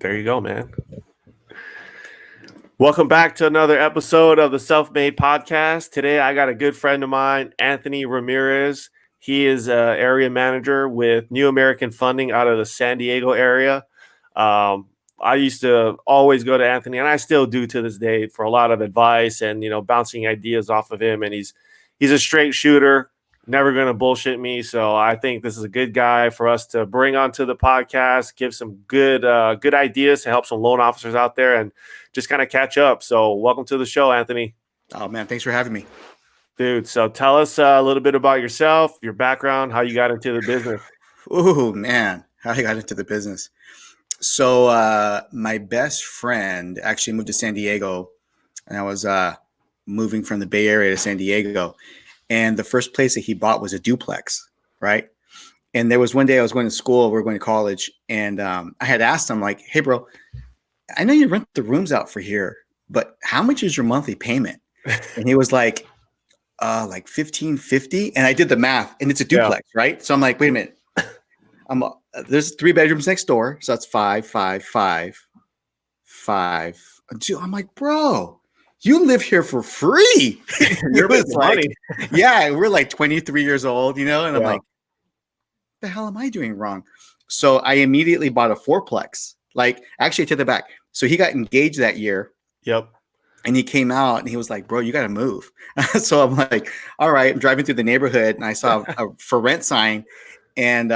There you go, man. Welcome back to another episode of the Self-Made Podcast. Today, I got a good friend of mine, Anthony Ramirez. He is an area manager with New American Funding out of the San Diego area. I used to always go to Anthony, and I still do to this day, for a lot of advice and bouncing ideas off of him. And he's a straight shooter, never going to bullshit me. So I think this is a good guy for us to bring onto the podcast, give some good ideas to help some loan officers out there, and just kind of catch up. So welcome to the show, Anthony. Oh, man, thanks for having me. Dude, so tell us a little bit about yourself, your background, how you got into the business. Oh, man, how I got into the business. So my best friend actually moved to San Diego, and I was moving from the Bay Area to San Diego. And the first place that he bought was a duplex, right? And there was one day I was going to school, we were going to college, and I had asked him, like, hey, bro, I know you rent the rooms out for here, but how much is your monthly payment? And he was like $1,550. And I did the math, and it's a duplex, right? So I'm like, wait a minute. There's 3 bedrooms next door. So that's 5, 5, 5, 5. I'm like, bro, you live here for free. You're making money. Yeah, we're like 23 years old, and I'm like, what the hell am I doing wrong? So I immediately bought a fourplex. Like, actually, to the back. So he got engaged that year. Yep. And he came out and he was like, bro, you got to move. So I'm like, all right. I'm driving through the neighborhood and I saw a for rent sign, and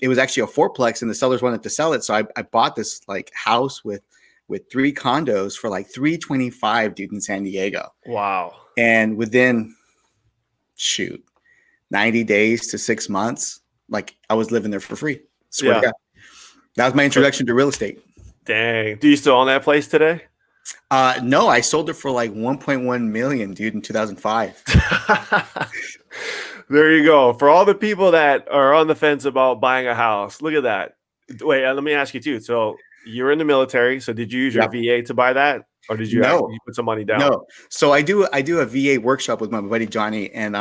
it was actually a fourplex, and the sellers wanted to sell it. So I bought this like house with 3 condos for like $325, dude, in San Diego. Wow. And within 90 days to 6 months, like, I was living there for free. Swear to God. That was my introduction to real estate. Dang. Do you still own that place today? No, I sold it for like 1.1 million, dude, in 2005. There you go. For all the people that are on the fence about buying a house, look at that. Wait, let me ask you too. So you're in the military. So did you use your VA to buy that, or did you actually put some money down? No. So I do a VA workshop with my buddy Johnny, and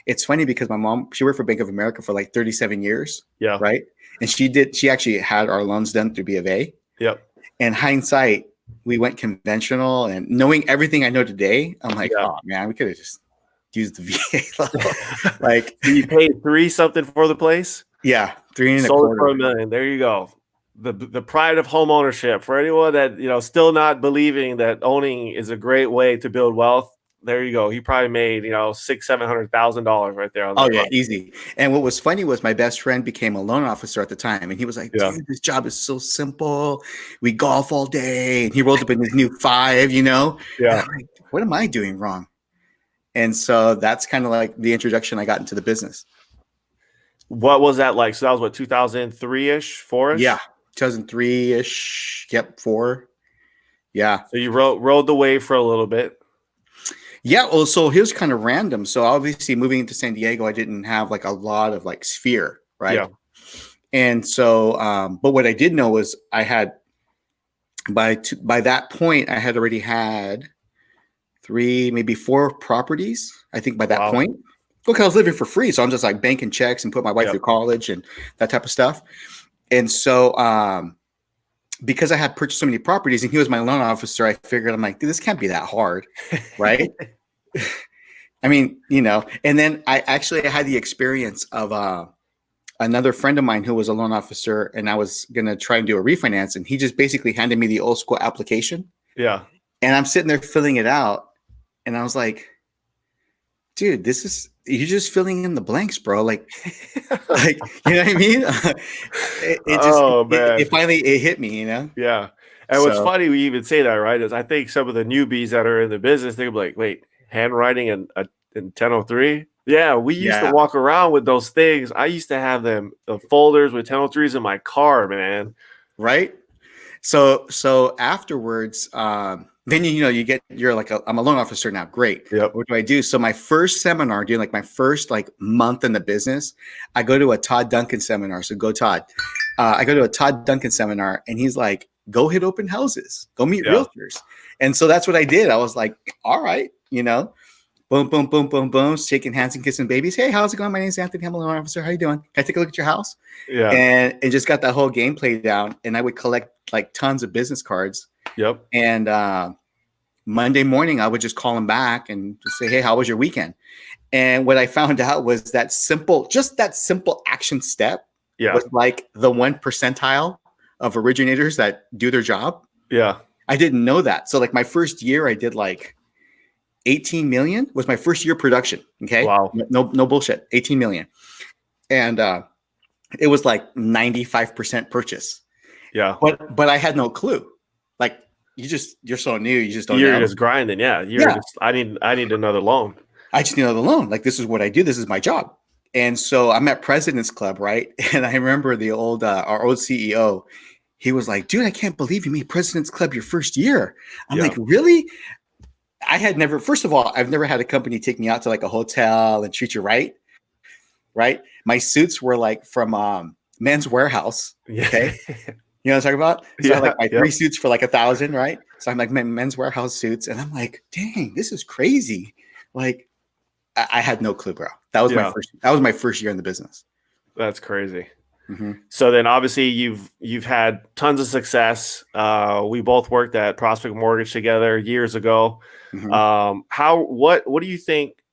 it's funny because my mom, she worked for Bank of America for like 37 years. Yeah. Right. And she actually had our loans done through B of A. Yep. And hindsight, we went conventional, and knowing everything I know today, I'm like, oh man, we could have just used the VA loan. Like, you paid 3 something for the place? Yeah, 3 and sold it for $1 million. There you go. The pride of home ownership for anyone that still not believing that owning is a great way to build wealth. There you go. He probably made $600,000-$700,000 right there on that. Oh yeah, easy. And what was funny was my best friend became a loan officer at the time, and he was like, "Dude, this job is so simple. We golf all day." And he rolled up in his new 5, Yeah. And I'm like, what am I doing wrong? And so that's kind of like the introduction I got into the business. What was that like? So that was what, 2003-ish, 4-ish? Yeah, 2003-ish. Yep, 4. Yeah. So you rode the wave for a little bit. Yeah, well, so here's kind of random. So obviously moving into San Diego, I didn't have like a lot of like sphere, right? Yeah. And so, but what I did know was I had by that point, I had already had 3, maybe 4 properties. I think by that point, look, I was living for free, so I'm just like banking checks and put my wife through college and that type of stuff. And so, because I had purchased so many properties and he was my loan officer, I figured, I'm like, dude, this can't be that hard, right? I mean, and then I had the experience of another friend of mine who was a loan officer, and I was going to try and do a refinance, and he just basically handed me the old school application. Yeah. And I'm sitting there filling it out, and I was like, dude, you're just filling in the blanks, bro. Like, you know what I mean? It finally hit me, Yeah. And what's funny, we even say that, right, is I think some of the newbies that are in the business, they'll be like, wait, handwriting in 1003? Yeah, we used to walk around with those things. I used to have them, the folders with 1003s in my car, man. Right? So afterwards, then you're like I'm a loan officer now. Great. Yep. What do I do? So my first seminar, during like my first like month in the business, I go to a Todd Duncan seminar. So go Todd. I go to a Todd Duncan seminar, and he's like, go hit open houses, go meet realtors. And so that's what I did. I was like, all right, boom, boom, boom, boom, boom, shaking hands and kissing babies. Hey, how's it going? My name's Anthony. I'm a loan officer. How you doing? Can I take a look at your house? Yeah. And just got that whole game played down. And I would collect like tons of business cards. Yep. And Monday morning, I would just call them back and just say, hey, how was your weekend? And what I found out was that simple action step was like the 1 percentile of originators that do their job. Yeah. I didn't know that. So like my first year, I did like 18 million was my first year production. Okay. Wow. No bullshit. 18 million. And it was like 95% purchase. Yeah. But I had no clue. Like you're so new. You just don't know. You're just grinding. Yeah. Just, I need another loan. I just need another loan. Like this is what I do. This is my job. And so I'm at President's Club, right? And I remember our old CEO, he was like, dude, I can't believe you made President's Club your first year. I'm like, really? First of all, I've never had a company take me out to like a hotel and treat you right. Right. My suits were like from Men's Warehouse. Okay. You know what I'm talking about? So I had like my 3 suits for like 1,000, right? So I'm like Men's Warehouse suits. And I'm like, dang, this is crazy. Like I had no clue, bro. That was my first year in the business. That's crazy. Mm-hmm. So then obviously you've had tons of success. We both worked at Prospect Mortgage together years ago. Mm-hmm. What do you think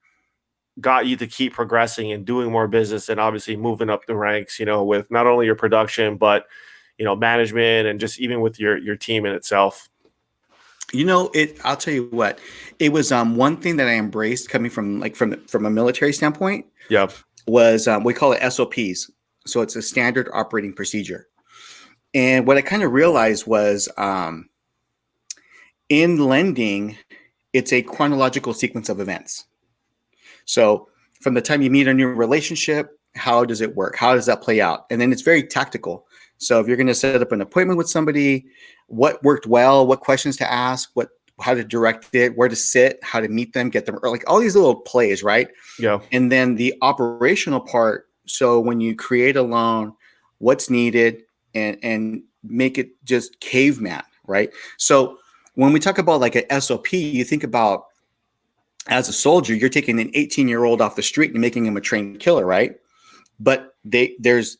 got you to keep progressing and doing more business and obviously moving up the ranks, with not only your production, but, management and just even with your team in itself? I'll tell you what, it was one thing that I embraced coming from a military standpoint. Yeah. Was we call it SOPs. So it's a standard operating procedure. And what I kind of realized was in lending, it's a chronological sequence of events. So from the time you meet a new relationship, how does it work? How does that play out? And then it's very tactical. So if you're going to set up an appointment with somebody, what worked well, what questions to ask, how to direct it, where to sit, how to meet them, get them, like all these little plays, right? Yeah. And then the operational part. So when you create a loan, what's needed and make it just caveman, right? So when we talk about like an SOP, you think about as a soldier, you're taking an 18-year-old off the street and making him a trained killer, right? But there's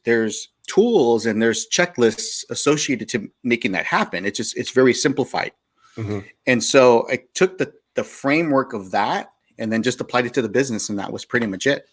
tools and there's checklists associated to making that happen. It's very simplified. Mm-hmm. And so I took the framework of that and then just applied it to the business, and that was pretty much it.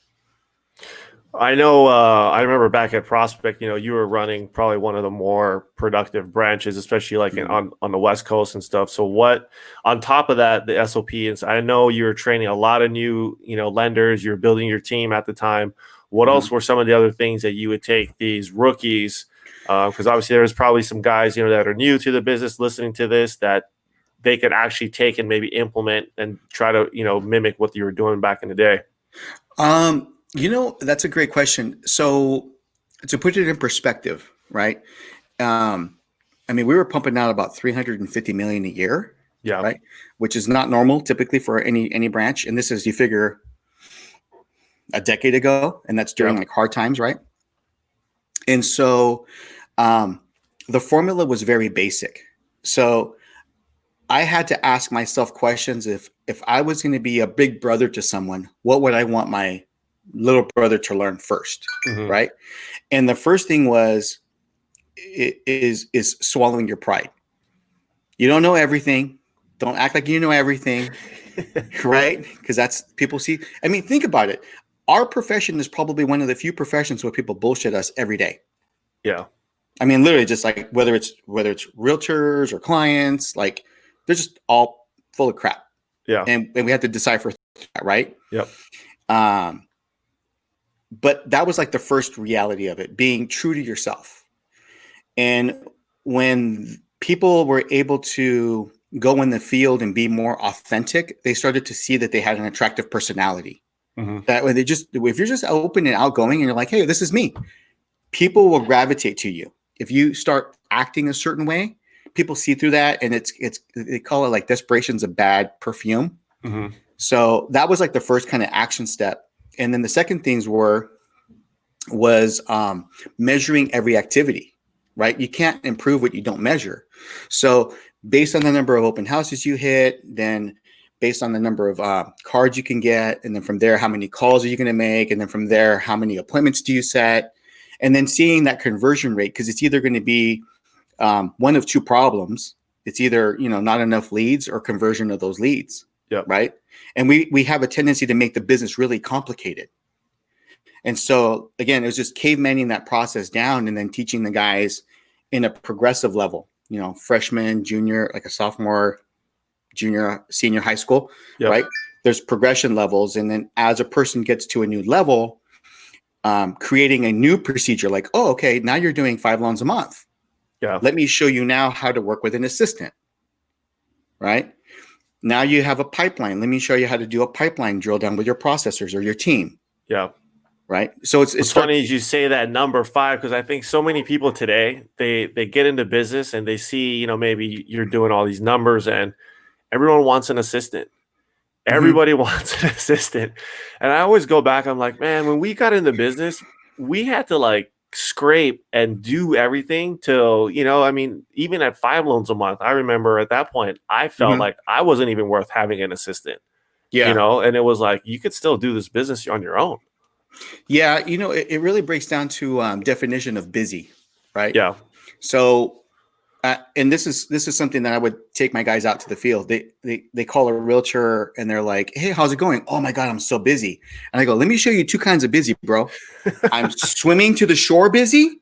I know. I remember back at Prospect, you were running probably one of the more productive branches, especially like on the West Coast and stuff. So what, on top of that, the SOP, and I know you were training a lot of new, lenders, you're building your team at the time. What else were some of the other things that you would take these rookies? Because obviously there's probably some guys, that are new to the business listening to this that they could actually take and maybe implement and try to, mimic what you were doing back in the day. That's a great question. So to put it in perspective, right? We were pumping out about 350 million a year, right? Which is not normal typically for any branch. And this is, you figure, a decade ago, and that's during like hard times, right? And so the formula was very basic. So I had to ask myself questions. If I was going to be a big brother to someone, what would I want my little brother to learn first, right? And the first thing is swallowing your pride. You don't know everything. Don't act like you know everything, right? Because that's people see. Think about it. Our profession is probably one of the few professions where people bullshit us every day. Yeah. Literally just like whether it's realtors or clients, like they're just all full of crap. Yeah. And we have to decipher that, right? Yep. But that was like the first reality of it, being true to yourself. And when people were able to go in the field and be more authentic, they started to see that they had an attractive personality. That way, if you're just open and outgoing and you're like, hey, this is me, people will gravitate to you. If you start acting a certain way, people see through that, and they call it like desperation's a bad perfume. So that was like the first kind of action step. And then the second things was measuring every activity, right? You can't improve what you don't measure. So based on the number of open houses you hit, then based on the number of cards you can get. And then from there, how many calls are you going to make? And then from there, how many appointments do you set? And then seeing that conversion rate, because it's either going to be one of two problems. It's either, not enough leads or conversion of those leads. Yep. Right. And we have a tendency to make the business really complicated. And so, again, it was just cavemaning that process down and then teaching the guys in a progressive level, freshman, junior, like a sophomore, junior, senior high school, yep. right? There's progression levels. And then as a person gets to a new level, creating a new procedure like, oh, okay, now you're doing 5 loans a month. Yeah. Let me show you now how to work with an assistant, right? Now you have a pipeline. Let me show you how to do a pipeline drill down with your processors or your team. Yeah. Right. So it's funny as you say that number 5, because I think so many people today, they get into business and they see, maybe you're doing all these numbers and everyone wants an assistant. Everybody wants an assistant. And I always go back, I'm like, man, when we got into business, we had to like scrape and do everything till, even at 5 loans a month, I remember at that point, I felt like I wasn't even worth having an assistant. Yeah. And it was like, you could still do this business on your own. Yeah, it really breaks down to definition of busy, right? Yeah. So, and this is something that I would take my guys out to the field. They call a realtor and they're like, "Hey, how's it going?" "Oh my God, I'm so busy." And I go, "Let me show you 2 kinds of busy, bro. I'm swimming to the shore busy,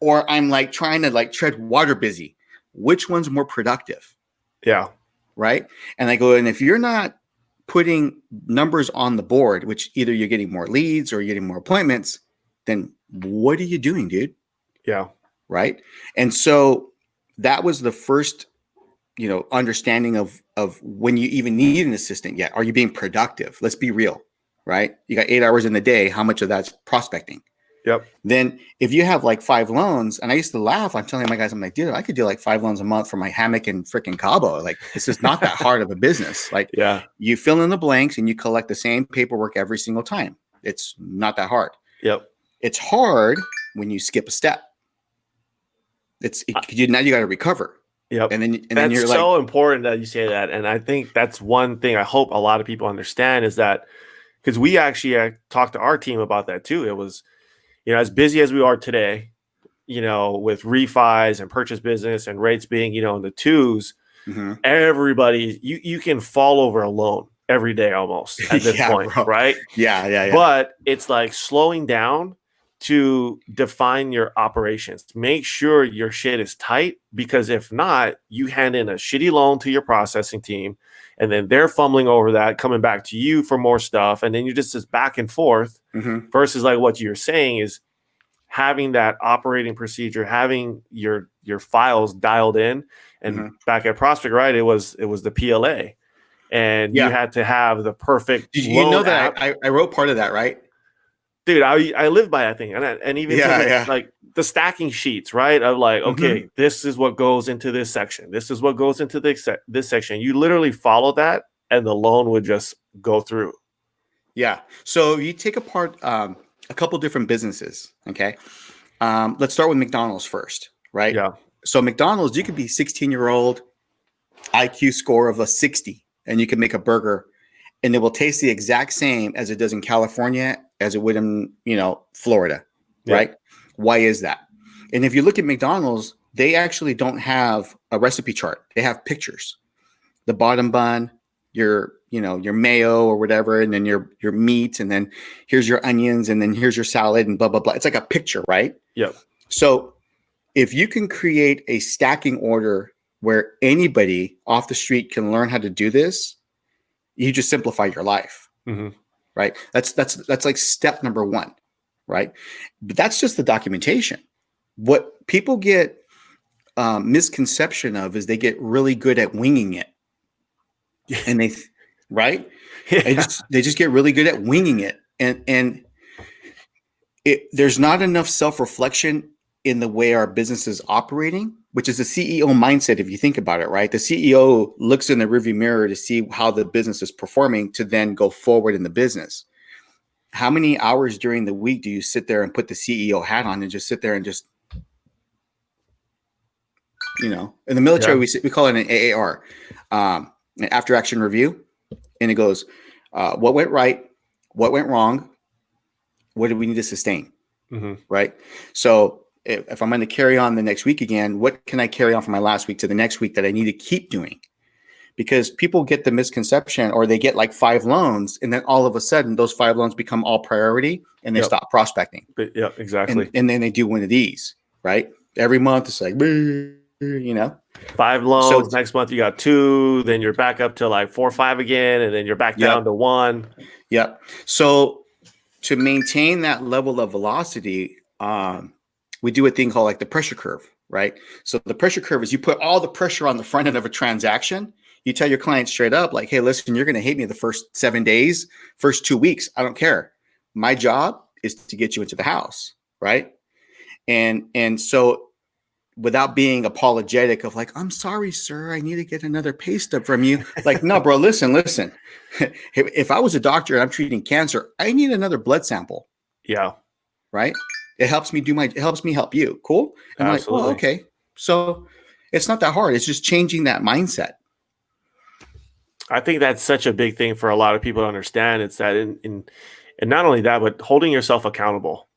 or I'm like trying to like tread water busy. Which one's more productive?" Yeah. Right. And I go, and if you're not putting numbers on the board, which either you're getting more leads or you're getting more appointments, then what are you doing, dude? Yeah. Right. And so that was the first, understanding of when you even need an assistant yet. Are you being productive? Let's be real. Right. You got 8 hours in the day. How much of that's prospecting? Yep. Then if you have like 5 loans, and I used to laugh, I'm telling my guys, I'm like, dude, I could do like 5 loans a month for my hammock and freaking Cabo. Like, this is not that hard of a business. Like, yeah, you fill in the blanks and you collect the same paperwork every single time. It's not that hard. Yep. It's hard when you skip a step. Now you got to recover. Yep. And then that's you're so like, important that you say that. And I think that's one thing I hope a lot of people understand is that, because we actually talked to our team about that too. It was, as busy as we are today, with refis and purchase business and rates being, in the 2s, everybody, you can fall over a loan every day almost at this point, bro. right? Yeah. But it's like slowing down to define your operations. Make sure your shit is tight, because if not, you hand in a shitty loan to your processing team and then they're fumbling over that, coming back to you for more stuff. And then you're just this back and forth versus like what you're saying is having that operating procedure, having your files dialed in. And back at Prospect, right, it was the PLA. And you had to have the perfect Did you know that app. I wrote part of that, right? Dude, I live by that thing, and even like the stacking sheets, right? Of like, okay, this is what goes into this section. This is what goes into this section. You literally follow that, and the loan would just go through. Yeah. So you take apart a couple different businesses. Okay. Let's start with McDonald's first, right? Yeah. So McDonald's, you could be 16-year-old, IQ score of a 60, and you can make a burger, and it will taste the exact same as it does in California as it would in, Florida, right? Why is that? And if you look at McDonald's, they actually don't have a recipe chart. They have pictures. The bottom bun, your mayo or whatever, and then your meat, and then here's your onions, and then here's your salad, and blah, blah, blah. It's like a picture, right? Yep. So if you can create a stacking order where anybody off the street can learn how to do this, you just simplify your life, right? That's like step number 1, right? But that's just the documentation. What people get misconception of is they get really good at winging it, and right? Yeah. They just get really good at winging it, and there's not enough self-reflection in the way our business is operating, which is the CEO mindset. If you think about it, right? The CEO looks in the rearview mirror to see how the business is performing to then go forward in the business. How many hours during the week do you sit there and put the CEO hat on and just sit there and just, in the military, we call it an AAR, an after action review. and it goes, what went right, what went wrong, what do we need to sustain, right? So if I'm going to carry on the next week again, what can I carry on from my last week to the next week that I need to keep doing? Because people get the misconception, or they get like 5 loans, and then all of a sudden those 5 loans become all priority, and they stop prospecting. Yeah, exactly. And then they do one of these, right? Every month it's like, 5 loans. Next month you got 2, then you're back up to like 4 or 5 again, and then you're back down to 1. Yep. So to maintain that level of velocity, we do a thing called like the pressure curve, right? So the pressure curve is you put all the pressure on the front end of a transaction. You tell your client straight up, like, hey, listen, you're going to hate me the first 7 days, first 2 weeks. I don't care. My job is to get you into the house, right? And so without being apologetic of like, I'm sorry, sir, I need to get another pay stub from you. Like, no, bro, listen. If I was a doctor and I'm treating cancer, I need another blood sample. Yeah. Right. It helps me help you. Cool. And I'm like, well, okay. So it's not that hard. It's just changing that mindset. I think that's such a big thing for a lot of people to understand. It's that and not only that, but holding yourself accountable,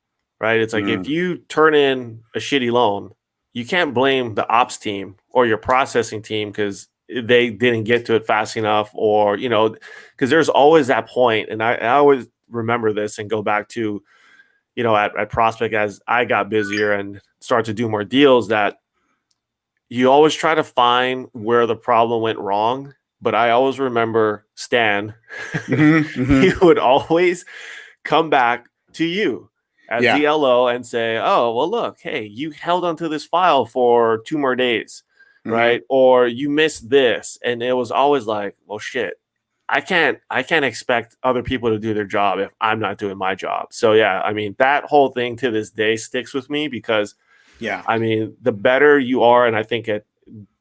right? It's like if you turn in a shitty loan, you can't blame the ops team or your processing team because they didn't get to it fast enough, or, because there's always that point. And I always remember this and go back to, at Prospect, as I got busier and started to do more deals, that you always try to find where the problem went wrong. But I always remember Stan, he would always come back to you as the LO and say, oh, well, look, hey, you held onto this file for 2 more days, right? Or you missed this. And it was always like, well, shit, I can't expect other people to do their job if I'm not doing my job. So, yeah, I mean, that whole thing to this day sticks with me because, I mean, the better you are, and I think at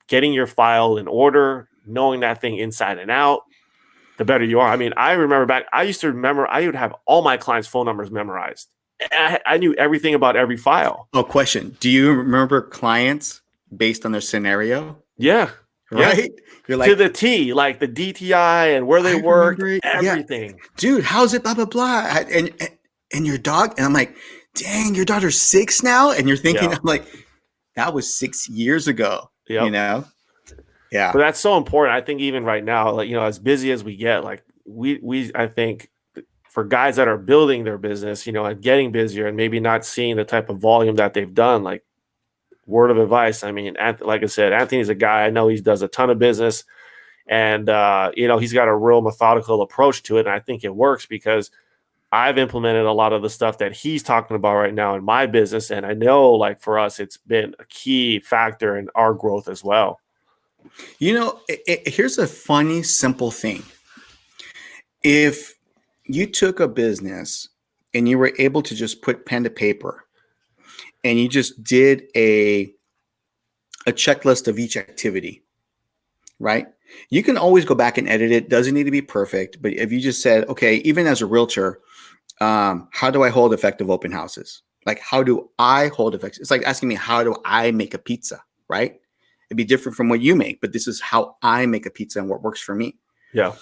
getting your file in order, knowing that thing inside and out, the better you are. I mean, I remember I would have all my clients' phone numbers memorized. I knew everything about every file. Oh, question. Do you remember clients based on their scenario? Yeah. Right? Yeah. You're like, to the T, like the DTI and where they work, everything. Yeah. Dude, how's it, blah, blah, blah. And your dog, and I'm like, dang, your daughter's 6 now? And you're thinking, I'm like, that was 6 years ago, Yeah. But that's so important. I think even right now, like, as busy as we get, like I think for guys that are building their business, and getting busier and maybe not seeing the type of volume that they've done, like, word of advice. I mean, like I said, Anthony's a guy, I know he does a ton of business, and, he's got a real methodical approach to it. And I think it works because I've implemented a lot of the stuff that he's talking about right now in my business. And I know, like, for us, it's been a key factor in our growth as well. Here's a funny, simple thing. If you took a business and you were able to just put pen to paper and you just did a checklist of each activity, right? You can always go back and edit it. Doesn't need to be perfect. But if you just said, okay, even as a realtor, how do I hold effective open houses? Like, how do I hold effective? It's like asking me, how do I make a pizza, right? It'd be different from what you make, but this is how I make a pizza and what works for me. Yeah.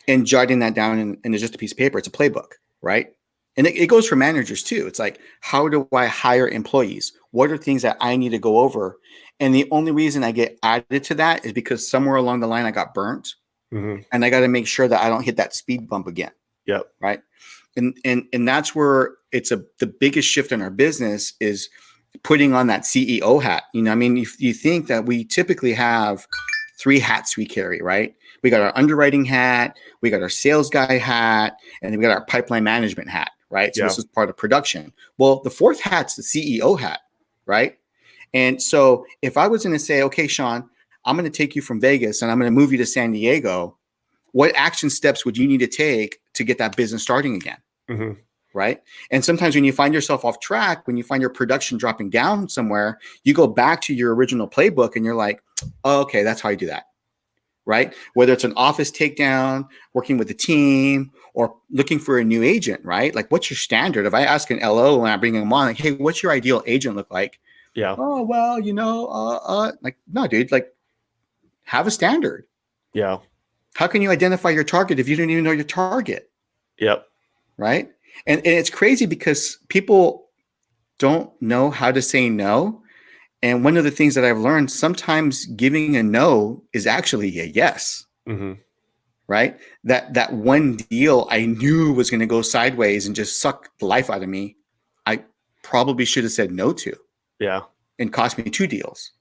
And jotting that down in just a piece of paper. It's a playbook, right? And it goes for managers too. It's like, how do I hire employees? What are things that I need to go over? And the only reason I get added to that is because somewhere along the line I got burnt, and I got to make sure that I don't hit that speed bump again. Yep. Right. And that's where the biggest shift in our business is putting on that CEO hat. I mean, if you think that we typically have 3 hats we carry, right? We got our underwriting hat, we got our sales guy hat, and then we got our pipeline management hat, right? So this is part of production. Well, the 4th hat's the CEO hat, right? And so if I was going to say, okay, Sean, I'm going to take you from Vegas and I'm going to move you to San Diego, what action steps would you need to take to get that business starting again? Right. And sometimes when you find yourself off track, when you find your production dropping down somewhere, you go back to your original playbook and you're like, oh, okay, that's how I do that. Right. Whether it's an office takedown, working with a team, or looking for a new agent, right? Like, what's your standard? If I ask an LO when I bring them on, like, hey, what's your ideal agent look like? Yeah. Oh, well, like, no, dude, like, have a standard. Yeah. How can you identify your target if you don't even know your target? Yep. Right. And it's crazy because people don't know how to say no. And one of the things that I've learned, sometimes giving a no is actually a yes. Mm-hmm. Right. That one deal I knew was going to go sideways and just suck the life out of me, I probably should have said no to. Yeah. And cost me 2 deals.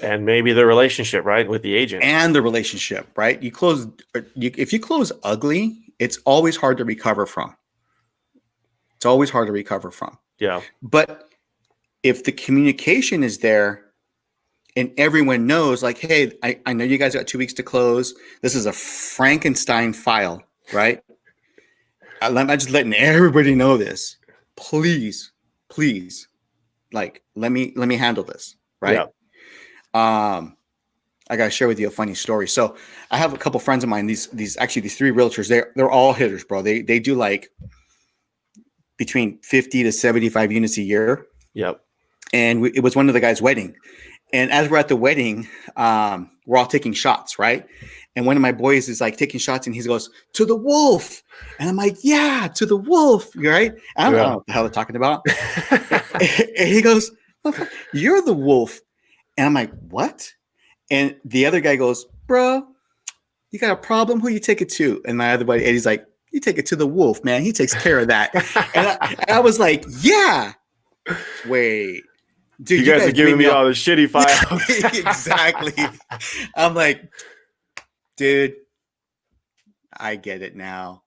And maybe the relationship, right, with the agent. And the relationship, right? If you close ugly, it's always hard to recover from. It's always hard to recover from. Yeah. But if the communication is there and everyone knows, like, hey, I know you guys got 2 weeks to close. This is a Frankenstein file, right? I'm just letting everybody know this. Please, like, let me handle this, right? Yeah. I gotta share with you a funny story. So I have a couple friends of mine. These 3 realtors. They're all hitters, bro. They do like between 50 to 75 units a year. Yep. And it was one of the guys' wedding. And as we're at the wedding, we're all taking shots, right? And one of my boys is like taking shots, and he goes, "To the wolf," and I'm like, "Yeah, to the wolf," right? And I don't know what the hell they're talking about. And he goes, "You're the wolf," and I'm like, "What?" And the other guy goes, "Bro, you got a problem? Who you take it to?" And my other buddy Eddie's like, "You take it to the wolf, man. He takes care of that." and I was like, "Yeah." Wait, dude, you guys are giving me all the shitty files. Exactly. I'm like, dude, I get it now.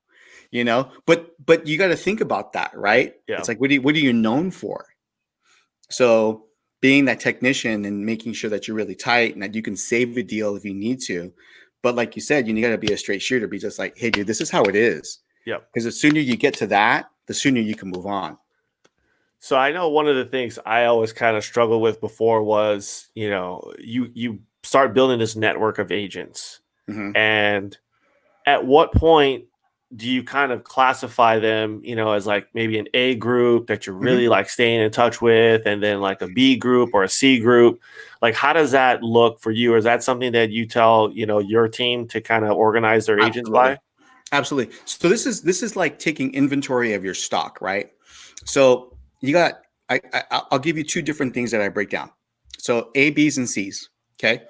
But you got to think about that, right? Yeah. It's like, what are you known for? So being that technician and making sure that you're really tight and that you can save a deal if you need to. But like you said, you got to be a straight shooter. Be just like, hey, dude, this is how it is. Yeah. Because the sooner you get to that, the sooner you can move on. So I know one of the things I always kind of struggled with before was, you start building this network of agents. Mm-hmm. And at what point do you kind of classify them, as like maybe an A group that you're really like staying in touch with, and then like a B group or a C group? Like, how does that look for you? Or is that something that you tell, your team to kind of organize their agents by? Absolutely. So this is like taking inventory of your stock, right? So you got, I'll give you 2 different things that I break down. So A, B's, and C's. Okay.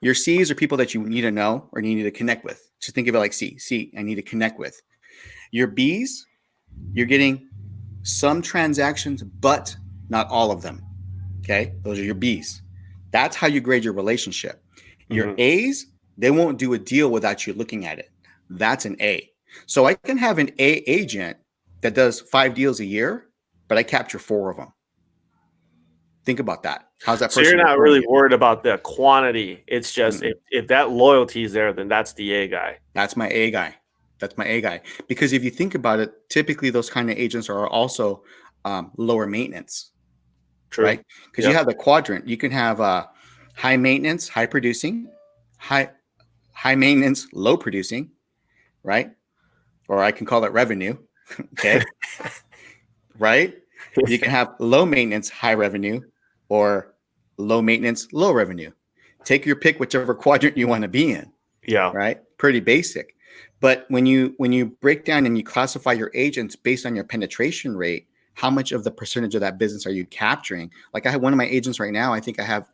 Your C's are people that you need to know or you need to connect with. Just think of it like C, I need to connect with. Your B's, you're getting some transactions, but not all of them. Okay. Those are your B's. That's how you grade your relationship. Your A's, they won't do a deal without you looking at it. That's an A. So I can have an A agent that does 5 deals a year, but I capture 4 of them. Think about that. How's that person? So you're not really worried about the quantity. It's just if that loyalty is there, then that's the A guy. That's my A guy. Because if you think about it, typically those kind of agents are also lower maintenance. True. Right? Because you have the quadrant. You can have high maintenance, high producing, high maintenance, low producing, right? Or I can call it revenue. Okay. Right? You can have low maintenance, high revenue, or low maintenance, low revenue. Take your pick, whichever quadrant you want to be in. Yeah. Right. Pretty basic. But when you break down and you classify your agents based on your penetration rate, how much of the percentage of that business are you capturing? Like I have one of my agents right now. I think I have,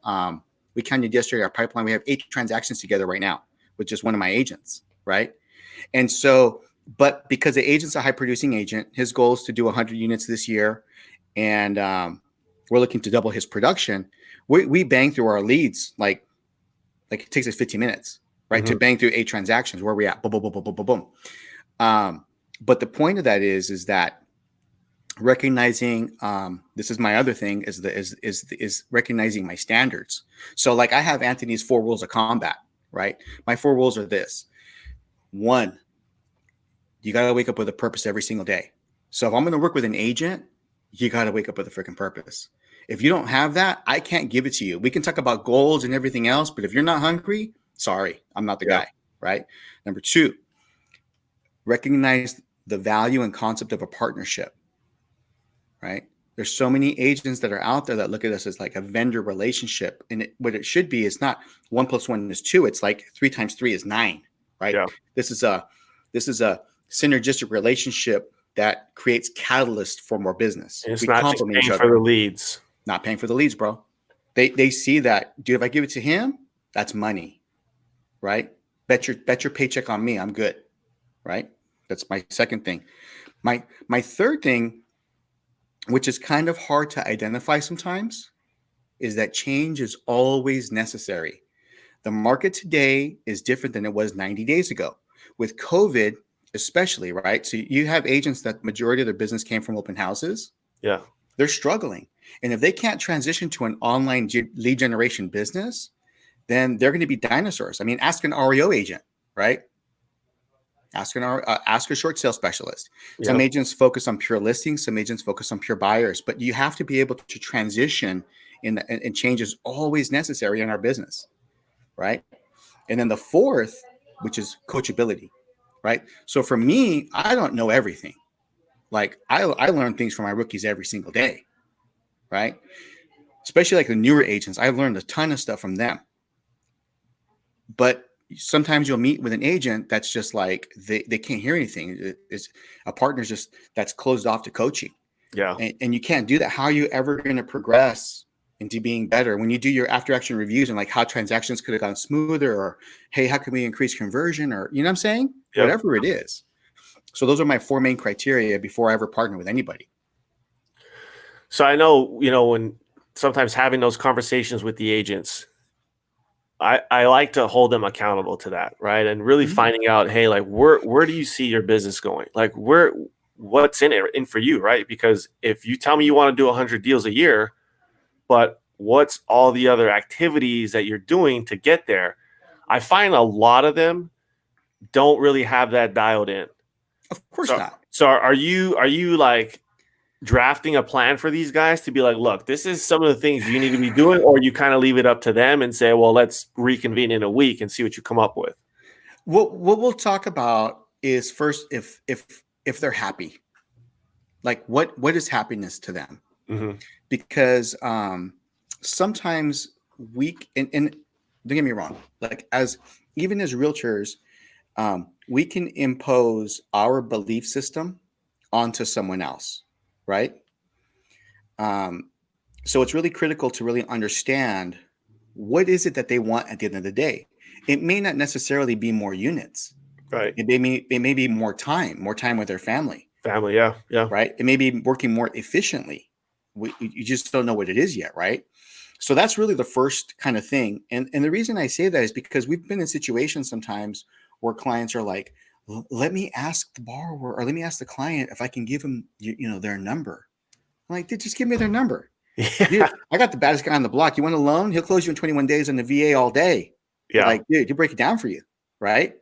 we counted yesterday our pipeline. We have 8 transactions together right now with just one of my agents. Right. And so, but because the agent's a high producing agent, his goal is to do 100 units this year. And we're looking to double his production. We bang through our leads. Like it takes us 15 minutes, right? To bang through 8 transactions. Where are we at? Boom, boom, boom, boom, boom, boom, boom. But the point of that is that recognizing, this is my other thing is recognizing my standards. So like I have Anthony's 4 rules of combat, right? My 4 rules are this. 1, you got to wake up with a purpose every single day. So if I'm going to work with an agent, you got to wake up with a freaking purpose. If you don't have that, I can't give it to you. We can talk about goals and everything else, but if you're not hungry, sorry, I'm not the guy, right? Number 2, recognize the value and concept of a partnership, right? There's so many agents that are out there that look at us as like a vendor relationship. And what it should be is not 1 + 1 is 2. It's like 3 × 3 is 9, right? Yeah. This is a synergistic relationship that creates catalyst for more business. And it's We not just complement each paying for other. the leads. Not paying for the leads, bro. They see that, dude, if I give it to him, that's money, right? Bet your paycheck on me. I'm good, right? That's my second thing. My third thing, which is kind of hard to identify sometimes, is that change is always necessary. The market today is different than it was 90 days ago. With COVID, especially, right? So you have agents that majority of their business came from open houses. Yeah. They're struggling. And if they can't transition to an online lead generation business, then they're going to be dinosaurs. I mean, ask an REO agent, right? Ask a short sale specialist. Some Yep. agents focus on pure listings. Some agents focus on pure buyers. But you have to be able to transition, and change is always necessary in our business, right? And then the fourth, which is coachability, right? So for me, I don't know everything. Like I learn things from my rookies every single day, right? Especially like the newer agents. I've learned a ton of stuff from them. But sometimes you'll meet with an agent that's just like they can't hear anything. It's a partner's just that's closed off to coaching. Yeah. And you can't do that. How are you ever going to progress into being better when you do your after action reviews and like how transactions could have gone smoother, or hey, how can we increase conversion, or you know what I'm saying? Yep. Whatever it is. So those are my four main criteria before I ever partner with anybody. So I know, when sometimes having those conversations with the agents, I like to hold them accountable to that, right? And really finding out, hey, like where do you see your business going? Like what's in for you, right? Because if you tell me you want to do 100 deals a year, but what's all the other activities that you're doing to get there? I find a lot of them don't really have that dialed in. Of course So, not. so are you like drafting a plan for these guys to be like, look, this is some of the things you need to be doing, or you kind of leave it up to them and say, well, let's reconvene in a week and see what you come up with? What we'll talk about is first if they're happy. Like what is happiness to them? Mm-hmm. Because sometimes and don't get me wrong, like even as realtors, we can impose our belief system onto someone else, right? So it's really critical to really understand what is it that they want at the end of the day. It may not necessarily be more units. Right. It may be more time with their family. Family. Yeah. Yeah. Right. It may be working more efficiently. You just don't know what it is yet. Right. So that's really the first kind of thing. And the reason I say that is because we've been in situations sometimes where clients are like, let me ask the borrower or let me ask the client if I can give them, their number. I'm like, just give me their number. Yeah. Dude, I got the baddest guy on the block. You want a loan? He'll close you in 21 days on the VA all day. Yeah. Like, dude, he'll break it down for you. Right.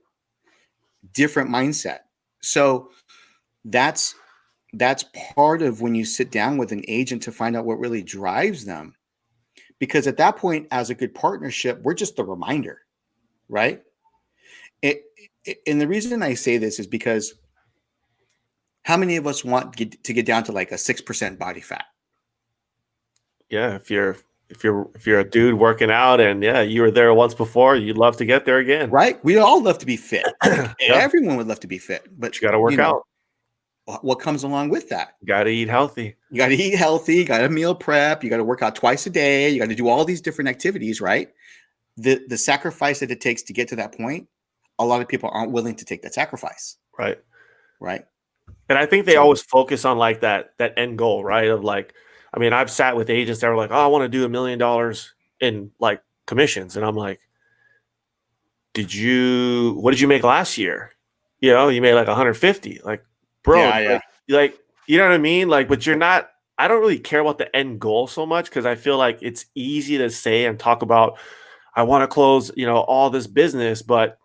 Different mindset. So that's part of when you sit down with an agent to find out what really drives them. Because at that point, as a good partnership, we're just the reminder, right? And the reason I say this is because how many of us want to get down to like a 6% body fat? Yeah. If you're a dude working out and you were there once before, you'd love to get there again. Right? We all love to be fit. Like, Yeah. Everyone would love to be fit, but you got to work out. What comes along with that? You got to eat healthy. You got to eat healthy. You got to meal prep. You got to work out twice a day. You got to do all these different activities, right? The sacrifice that it takes to get to that point, a lot of people aren't willing to take that sacrifice. Right. Right. And I think they always focus on like that end goal, right? Of like, I mean, I've sat with agents that are like, oh, I want to do $1 million in like commissions. And I'm like, what did you make last year? You made like 150. Like, bro, Yeah. Like, you know what I mean? Like, but I don't really care about the end goal so much because I feel like it's easy to say and talk about, I want to close, all this business, but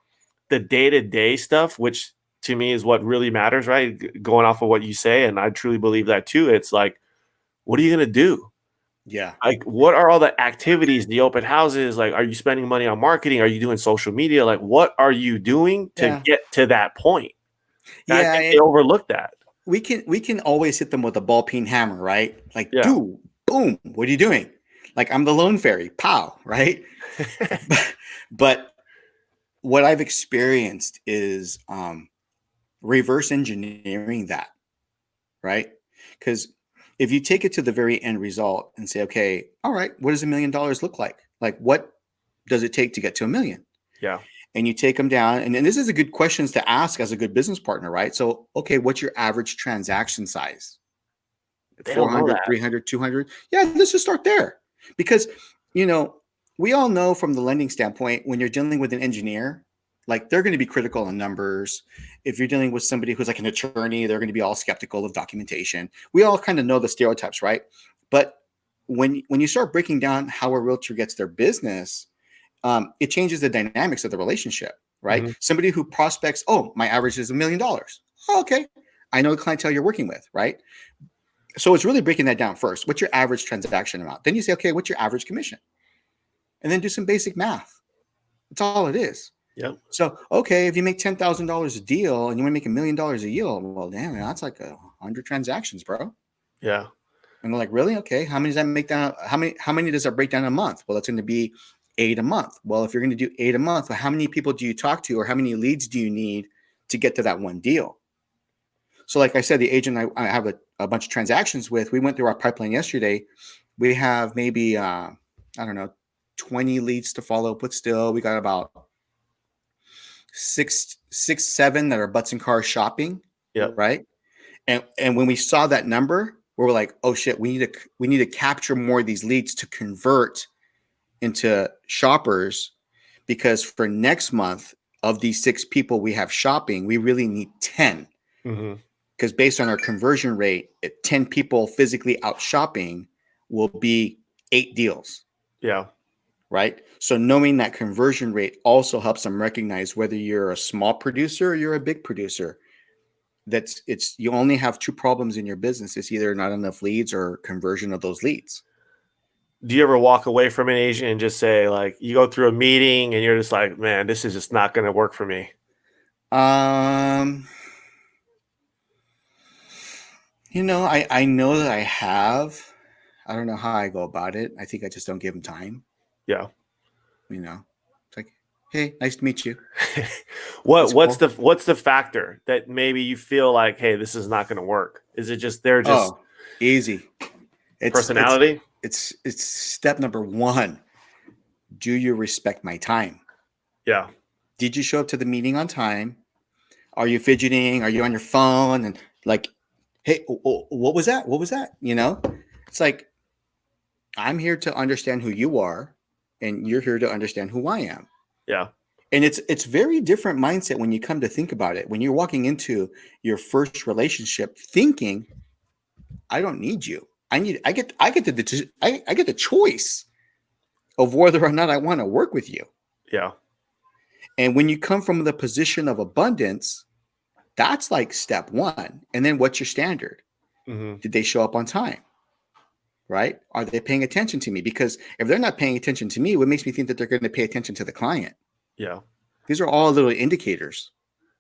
the day-to-day stuff, which to me is what really matters, right? Going off of what you say, and I truly believe that too. It's like, what are you going to do? Yeah. Like, what are all the activities, the open houses? Like, are you spending money on marketing? Are you doing social media? Like, what are you doing to get to that point? And I think they overlook that. We can always hit them with a ball peen hammer, right? Like, Yeah. dude, boom, what are you doing? Like, I'm the lone fairy, pow, right? but what I've experienced is reverse engineering that, right? Because if you take it to the very end result and say, okay, all right, what does $1 million look like? Like, what does it take to get to 1 million? Yeah. And you take them down. And this is a good questions to ask as a good business partner, right? So, okay, what's your average transaction size? They don't know 400, that. 300, 200? Yeah, let's just start there. Because, you know, we all know from the lending standpoint, when you're dealing with an engineer, like they're going to be critical on numbers. If you're dealing with somebody who's like an attorney, they're going to be all skeptical of documentation. We all kind of know the stereotypes, right? But when you start breaking down how a realtor gets their business, it changes the dynamics of the relationship, right? Mm-hmm. Somebody who prospects, oh, my average is $1 million. Oh, okay. I know the clientele you're working with, right? So it's really breaking that down first. What's your average transaction amount? Then you say, okay, what's your average commission? And then do some basic math. That's all it is. Yep. So, okay, if you make $10,000 a deal and you want to make $1 million a year, well, damn, that's like 100 transactions, bro. Yeah. And they're like, really? Okay, how many does that make down? How many does that break down a month? Well, that's going to be 8 a month. Well, if you're going to do 8 a month, well, how many people do you talk to, or how many leads do you need to get to that one deal? So, like I said, the agent I have a bunch of transactions with, we went through our pipeline yesterday. We have maybe I don't know, 20 leads to follow up with still. We got about six, 7 that are butts and cars shopping, Yep. right? And when we saw that number, we were like, oh shit, we need to capture more of these leads to convert into shoppers, because for next month, of these 6 people we have shopping, we really need 10. Mm-hmm. Because based on our conversion rate, 10 people physically out shopping will be 8 deals. Yeah. Right. So knowing that conversion rate also helps them recognize whether you're a small producer or you're a big producer. You only have 2 problems in your business. It's either not enough leads or conversion of those leads. Do you ever walk away from an agent and just say, like, you go through a meeting and you're just like, man, this is just not going to work for me? I know that I have. I don't know how I go about it. I think I just don't give them time. Yeah. It's like, hey, nice to meet you. What's the factor that maybe you feel like, hey, this is not going to work? Is it just they're just easy? personality? It's step number 1. Do you respect my time? Yeah. Did you show up to the meeting on time? Are you fidgeting? Are you on your phone? And like, hey, what was that? What was that? It's like, I'm here to understand who you are, and you're here to understand who I am. Yeah. And it's very different mindset when you come to think about it. When you're walking into your first relationship thinking, I don't need you. I get the choice of whether or not I want to work with you. Yeah. And when you come from the position of abundance, that's like step 1. And then what's your standard? Mm-hmm. Did they show up on time? Right? Are they paying attention to me? Because if they're not paying attention to me, what makes me think that they're going to pay attention to the client? Yeah. These are all little indicators.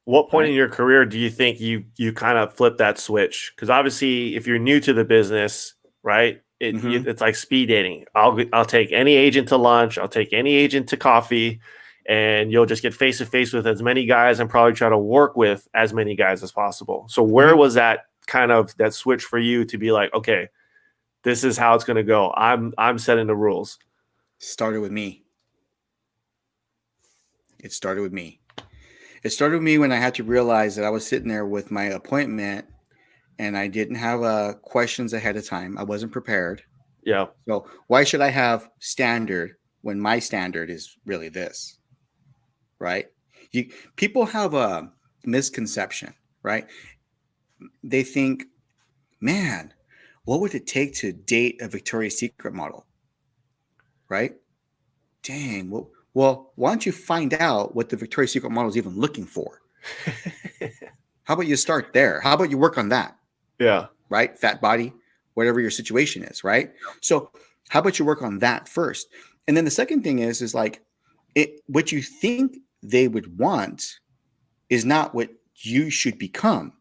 What point in your career do you think you kind of flip that switch? Because obviously, if you're new to the business, right, it's like speed dating. I'll take any agent to lunch. I'll take any agent to coffee, and you'll just get face to face with as many guys and probably try to work with as many guys as possible. So where was that kind of that switch for you to be like, okay, this is how it's going to go. I'm setting the rules. Started with me. It started with me. It started with me when I had to realize that I was sitting there with my appointment and I didn't have questions ahead of time. I wasn't prepared. Yeah. So why should I have standard when my standard is really this? Right? People have a misconception, right? They think, man, what would it take to date a Victoria's Secret model? Right? Dang. Well, why don't you find out what the Victoria's Secret model is even looking for? How about you start there? How about you work on that? Yeah. Right? Fat body, whatever your situation is, right? So how about you work on that first? And then the second thing is like, what you think they would want is not what you should become.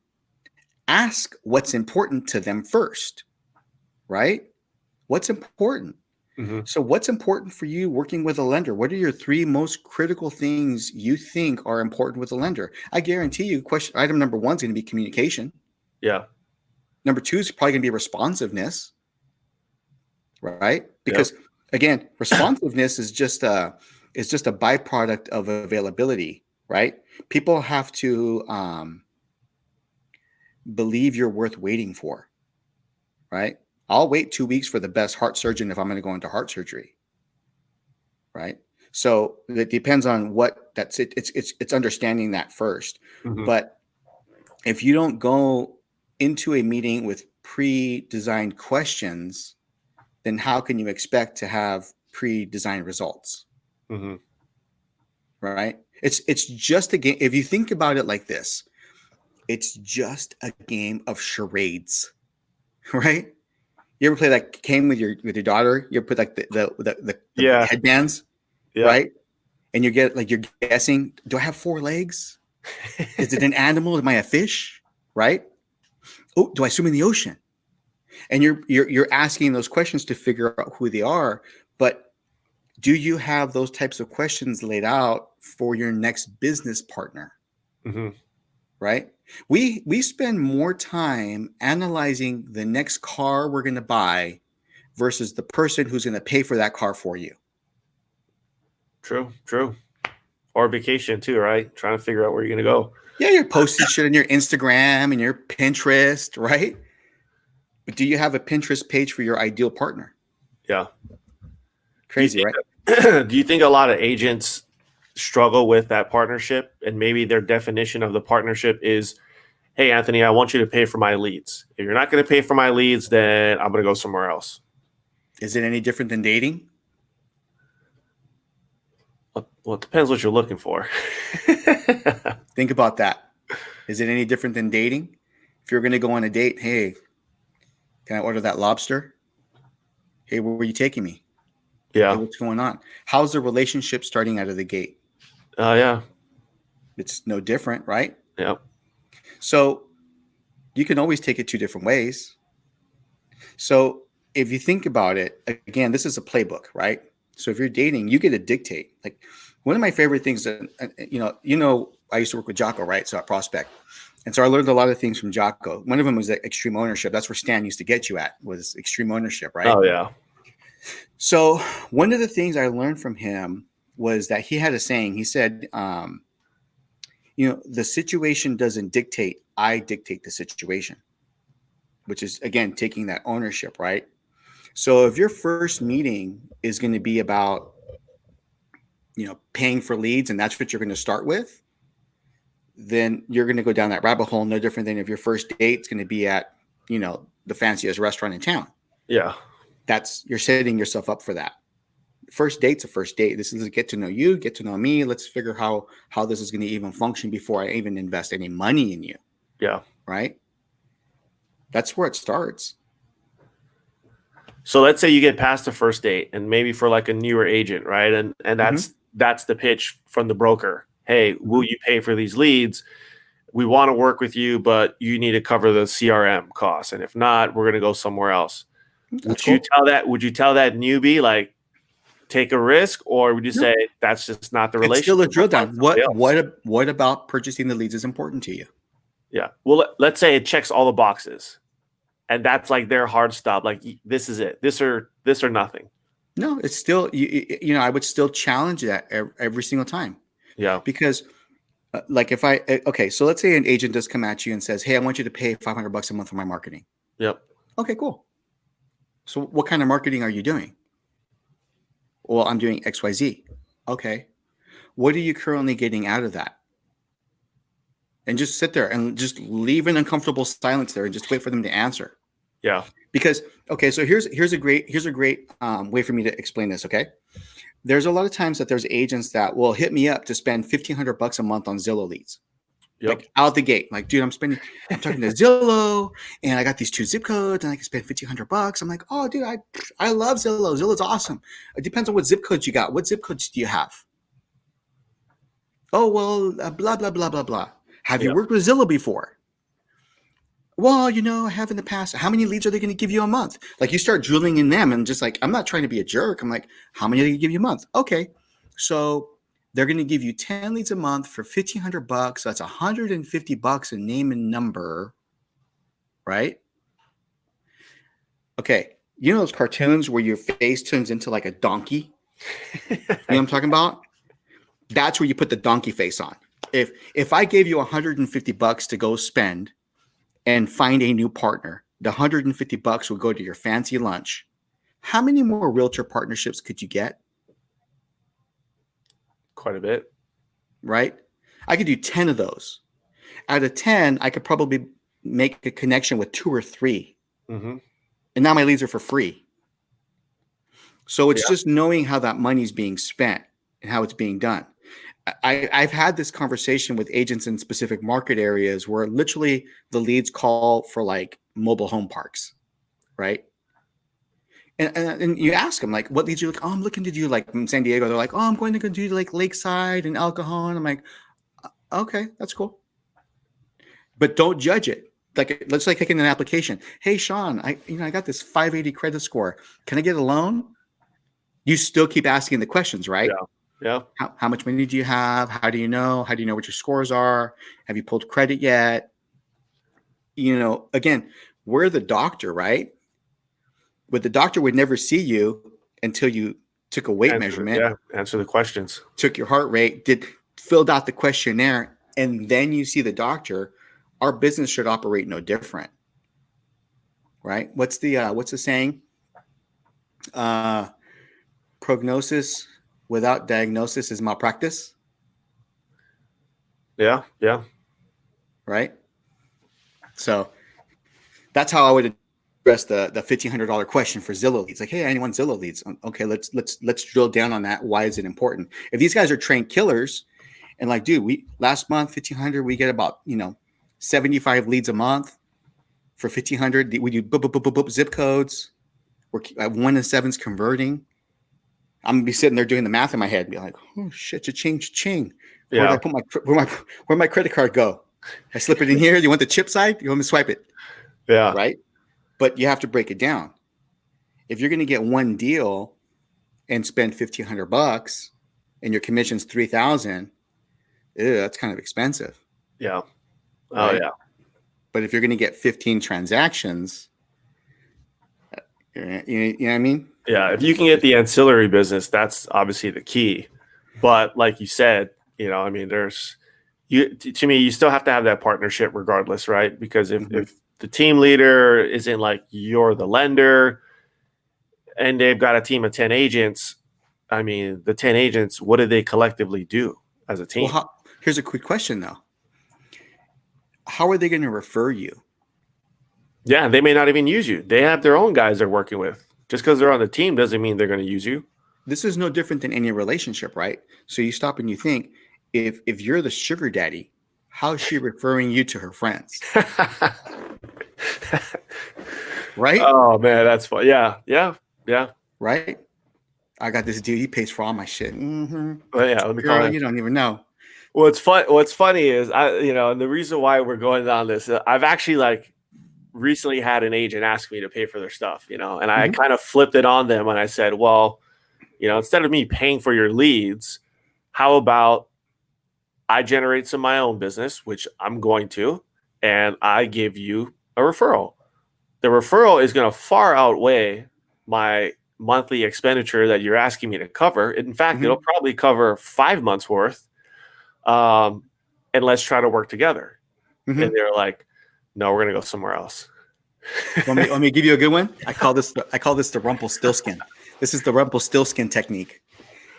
Ask what's important to them first, right? What's important? Mm-hmm. So what's important for you working with a lender? What are your 3 most critical things you think are important with a lender? I guarantee you question item number 1 is going to be communication. Yeah. Number 2 is probably going to be responsiveness, right? Yep. Because again, responsiveness is just a byproduct of availability, right? People have to believe you're worth waiting for, right? I'll wait 2 weeks for the best heart surgeon if I'm going to go into heart surgery, right? So it depends on what that's it. It's understanding that first. Mm-hmm. But if you don't go into a meeting with pre-designed questions, then how can you expect to have pre-designed results? Mm-hmm. Right? It's just a game. If you think about it like this, it's just a game of charades, right? You ever play that game with your daughter? You ever put like the Yeah. headbands, Yeah. right? And you get like you're guessing, do I have 4 legs? Is it an animal? Am I a fish? Right? Oh, do I swim in the ocean? And you're asking those questions to figure out who they are. But do you have those types of questions laid out for your next business partner? Mm-hmm. Right? We spend more time analyzing the next car we're going to buy versus the person who's going to pay for that car for you. True. True. Or vacation too, right? Trying to figure out where you're gonna go. Yeah, you're posting shit on your Instagram and your Pinterest, right? But do you have a Pinterest page for your ideal partner? Yeah. Crazy, right? Do you think a lot of agents struggle with that partnership, and maybe their definition of the partnership is, hey, Anthony, I want you to pay for my leads. If you're not going to pay for my leads, then I'm going to go somewhere else. Is it any different than dating? Well, it depends what you're looking for. Think about that. Is it any different than dating? If you're going to go on a date, hey, can I order that lobster? Hey, where are you taking me? Yeah. Hey, what's going on? How's the relationship starting out of the gate? Yeah. It's no different, right? Yeah. So you can always take it 2 different ways. So if you think about it, again, this is a playbook, right? So if you're dating, you get to dictate. Like one of my favorite things that, I used to work with Jocko, right? So at Prospect. And so I learned a lot of things from Jocko. One of them was extreme ownership. That's where Stan used to get you at, was extreme ownership, right? Oh, yeah. So one of the things I learned from him was that he had a saying. He said, the situation doesn't dictate, I dictate the situation, which is, again, taking that ownership, right? So if your first meeting is going to be about, paying for leads, and that's what you're going to start with, then you're going to go down that rabbit hole. No different than if your first date is going to be at, the fanciest restaurant in town. Yeah. You're setting yourself up for that. First date's a first date. This is a get to know you, get to know me. Let's figure how this is going to even function before I even invest any money in you. Yeah. Right? That's where it starts. So let's say you get past the first date, and maybe for like a newer agent, right? And that's the pitch from the broker. Hey, will you pay for these leads? We want to work with you, but you need to cover the CRM costs. And if not, we're going to go somewhere else. Would you tell that newbie, like, take a risk, or would you say that's just not the relationship? It's still a drill down. What about purchasing the leads is important to you? Yeah. Well, let's say it checks all the boxes, and that's like their hard stop. Like, this is it. This or nothing. No, it's still, I would still challenge that every single time. Yeah. Because so let's say an agent does come at you and says, hey, I want you to pay $500 a month for my marketing. Yep. Okay, cool. So what kind of marketing are you doing? Well, I'm doing XYZ. Okay. What are you currently getting out of that? And just sit there and just leave an uncomfortable silence there and just wait for them to answer. Yeah. Because, okay, so here's a great way for me to explain this, okay? There's a lot of times that there's agents that will hit me up to spend $1,500 a month on Zillow leads. Yep. Like out the gate. Like, dude, I'm talking to Zillow, and I got these 2 zip codes, and I can spend $1,500. I'm like, oh, dude, I love Zillow. Zillow's awesome. It depends on what zip codes you got. What zip codes do you have? Oh, well, blah, blah, blah, blah, blah. Have you worked with Zillow before? Well, I have in the past. How many leads are they going to give you a month? Like you start drilling in them and just like, I'm not trying to be a jerk. I'm like, how many are they going to give you a month? Okay. So they're going to give you 10 leads a month for $1,500. So that's $150 a name and number, right? Okay. You know those cartoons where your face turns into like a donkey? You know what I'm talking about? That's where you put the donkey face on. If I gave you $150 to go spend and find a new partner, the $150 will go to your fancy lunch. How many more realtor partnerships could you get? Quite a bit. Right? I could do 10 of those. Out of 10, I could probably make a connection with 2 or 3. Mm-hmm. And now my leads are for free. So it's just knowing how that money is being spent and how it's being done. I've had this conversation with agents in specific market areas where literally the leads call for like mobile home parks, right? And you ask them like, what leads you like? Oh, I'm looking to do like in San Diego. They're like, oh, I'm going to go do like Lakeside and El Cajon. I'm like, okay, that's cool, but don't judge it. Like, let's like taking an application. Hey, Sean, I got this 580 credit score. Can I get a loan? You still keep asking the questions, right? Yeah. How much money do you have? How do you know? How do you know what your scores are? Have you pulled credit yet? Again, we're the doctor, right? But the doctor would never see you until you took a weight measurement. Yeah, answer the questions. Took your heart rate, filled out the questionnaire, and then you see the doctor. Our business should operate no different, right? What's the saying? Prognosis without diagnosis is malpractice. Yeah. Right. So that's how I would address the $1,500 question for Zillow leads. Like, hey, anyone Zillow leads? Okay, let's drill down on that. Why is it important? If these guys are trained killers, and like, dude, we last month 1,500, we get about 75 leads a month for 1,500. We do boop, zip codes. We're 1 in 7's converting. I'm gonna be sitting there doing the math in my head and be like, oh shit, cha-ching. Where did I put where'd my credit card go? I slip it in here. You want the chip side? You want me to swipe it? Yeah. Right. But you have to break it down. If you're going to get one deal and spend $1,500 and your commission's $3,000, that's kind of expensive. Yeah. Right? Oh yeah. But if you're going to get 15 transactions, you know what I mean? Yeah. If you can get the ancillary business, that's obviously the key. But like you said, I mean, to me, you still have to have that partnership regardless, right? Because if the team leader isn't like you're the lender and they've got a team of 10 agents, I mean, the 10 agents, what do they collectively do as a team? Well, here's a quick question though. How are they going to refer you? Yeah, they may not even use you. They have their own guys they're working with. Just because they're on the team doesn't mean they're going to use you. This is no different than any relationship, right? So you stop and you think, if you're the sugar daddy, how is she referring you to her friends? Right? Oh man, that's fun. Yeah. Right? I got this dude. He pays for all my shit. Mm-hmm. Well, yeah, let me Girl, you don't even know. What's funny is and the reason why we're going down this, I've actually recently had an agent ask me to pay for their stuff, and I kind of flipped it on them and I said, well, instead of me paying for your leads, how about I generate some of my own business, which I'm going to, and I give you a referral. The referral is going to far outweigh my monthly expenditure that you're asking me to cover. In fact, it'll probably cover 5 months worth. And let's try to work together. And they're like, no, we're going to go somewhere else. Let me give you a good one. I call this the Rumpelstiltskin. This is the Rumpelstiltskin technique.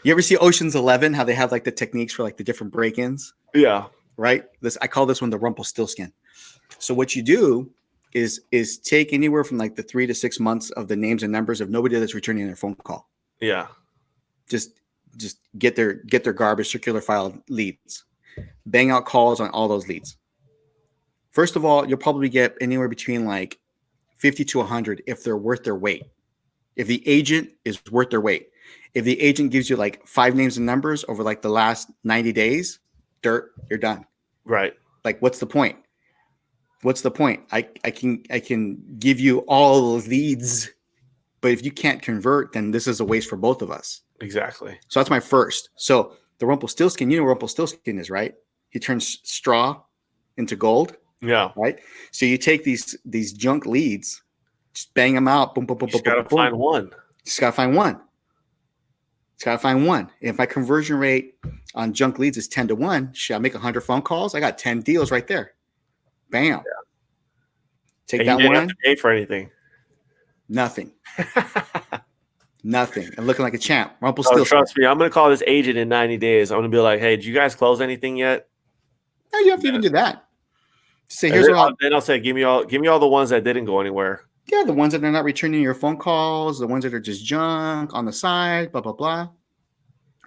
You ever see Ocean's 11? How they have like the techniques for like the different break-ins? Yeah. Right. I call this one the Rumpelstiltskin. So what you do is take anywhere from like the 3 to 6 months of the names and numbers of nobody that's returning their phone call. Yeah. Just get their garbage circular file leads. Bang out calls on all those leads. First of all, you'll probably get anywhere between like 50 to 100 if they're worth their weight. If the agent is worth their weight. If the agent gives you like 5 names and numbers over like the last 90 days, you're done. Right. Like, what's the point? what's the point? I can give you all leads, but if you can't convert, then this is a waste for both of us. Exactly. So that's my first. So the Rumpelstiltskin, you know what Rumpelstiltskin is, right? He turns straw into gold. Yeah. Right. So you take these junk leads, just bang them out. Boom, boom, boom, You boom, just boom, gotta boom, boom. find one. Just gotta find one. It's gotta find one. If my conversion rate on junk leads is 10-1, shit, I make 100 phone calls. I got 10 deals right there. Bam. Yeah. Take And that you didn't one. have to pay for anything. Nothing. Nothing. I'm looking like a champ. Oh, Rumpelstiltskin. trust me, I'm gonna call this agent in 90 days. I'm gonna be like, hey, did you guys close anything yet? No, you have to even do that. Say, And here's what then I'll say, give me all the ones that didn't go anywhere. yeah, the ones that are not returning your phone calls, the ones that are just junk on the side, blah, blah, blah.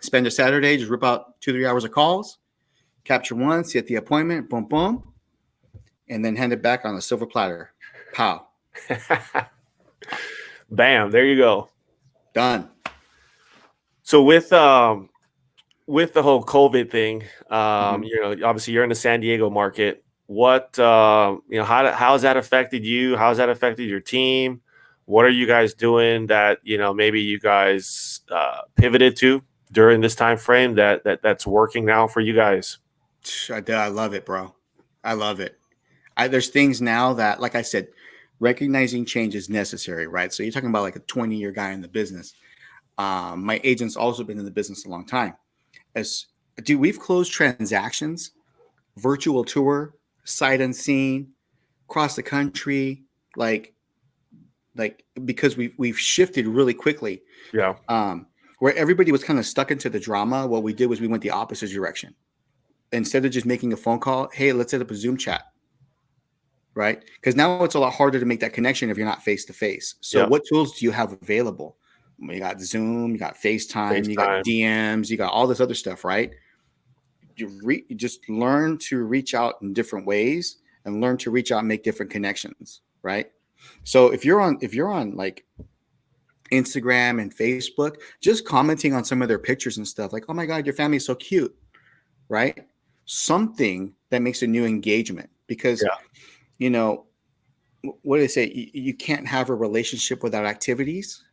Spend a Saturday, just rip out 2-3 hours of calls, capture one, see at the appointment, boom, boom, and then hand it back on a silver platter. Pow. Bam, there you go. Done. So with the whole COVID thing, Mhm. you know, obviously you're in the San Diego market. What you know, how has that affected you? How has that affected your team? What are you guys doing that, you know, maybe you guys pivoted to during this time frame that's working now for you guys? I love it, bro. I love it. There's things now that, like I said, recognizing change is necessary, right? So you're talking about like a 20-year guy in the business. My agent's also been in the business a long time. Dude, we've closed transactions, virtual tour, sight unseen, across the country, like because we've shifted really quickly. Yeah. Where everybody was kind of stuck into the drama, what we did was we went the opposite direction. Instead of just making a phone call, hey, let's set up a Zoom chat, right? Because now it's a lot harder to make that connection if you're not face to face. So, Yeah. what tools do you have available? You got Zoom, you got FaceTime, you got DMs, you got all this other stuff, right? You just learn to reach out in different ways and learn to reach out and make different connections, right? So if you're on like Instagram and Facebook, just commenting on some of their pictures and stuff, like, oh my God, your family is so cute, right? Something that makes a new engagement, because, you know, what do they say? You can't have a relationship without activities,